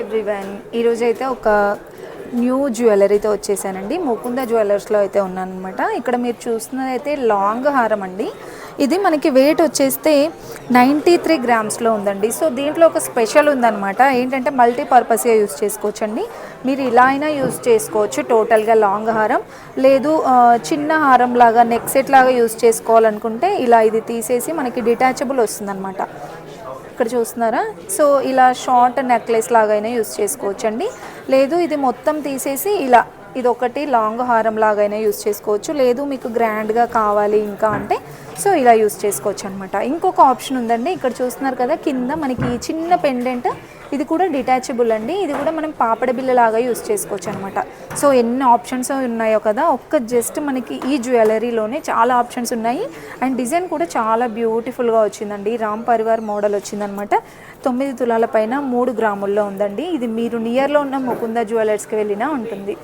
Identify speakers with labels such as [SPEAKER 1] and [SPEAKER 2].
[SPEAKER 1] Everyone, ఈరోజైతే ఒక new జ్యువెలరీతో వచ్చేసానండి. ముకుంద జ్యువెలర్స్లో అయితే ఉన్నాను అనమాట. ఇక్కడ మీరు చూస్తున్నదైతే లాంగ్ హారం అండి. ఇది మనకి వెయిట్ వచ్చేస్తే 93 గ్రామ్స్లో ఉందండి. సో దీంట్లో ఒక స్పెషల్ ఉందన్నమాట. ఏంటంటే మల్టీపర్పస్గా యూస్ చేసుకోవచ్చండి. మీరు ఇలా అయినా యూస్ చేసుకోవచ్చు టోటల్గా లాంగ్ హారం, లేదు చిన్న హారం లాగా నెక్ సెట్ లాగా యూస్ చేసుకోవాలనుకుంటే ఇలా ఇది తీసేసి మనకి డిటాచబుల్ వస్తుందన్నమాట. ఇక్కడ చూస్తున్నారా, సో ఇలా షార్ట్ నెక్లెస్ లాగైనా యూస్ చేసుకోవచ్చండి. లేదు ఇది మొత్తం తీసేసి ఇలా ఇది ఒకటి లాంగ్ హారం లాగైనా యూస్ చేసుకోవచ్చు. లేదు మీకు గ్రాండ్గా కావాలి ఇంకా అంటే సో ఇలా యూస్ చేసుకోవచ్చు అనమాట. ఇంకొక ఆప్షన్ ఉందండి. ఇక్కడ చూస్తున్నారు కదా, కింద మనకి చిన్న పెండెంట్, ఇది కూడా డిటాచబుల్ అండి. ఇది కూడా మనం పాపడ బిల్ల లాగా యూస్ చేసుకోవచ్చు అనమాట. సో ఎన్ని ఆప్షన్స్ ఉన్నాయో కదా, ఒక్క జస్ట్ మనకి ఈ జ్యువెలరీలోనే చాలా ఆప్షన్స్ ఉన్నాయి. అండ్ డిజైన్ కూడా చాలా బ్యూటిఫుల్గా వచ్చిందండి. రామ్ పరివార్ మోడల్ వచ్చిందనమాట. 9 తులాల పైన 3 గ్రాముల్లో ఉందండి. ఇది మీరు నియర్లో ఉన్న ముకుంద జ్యువెలర్స్కి వెళ్ళినా ఉంటుంది.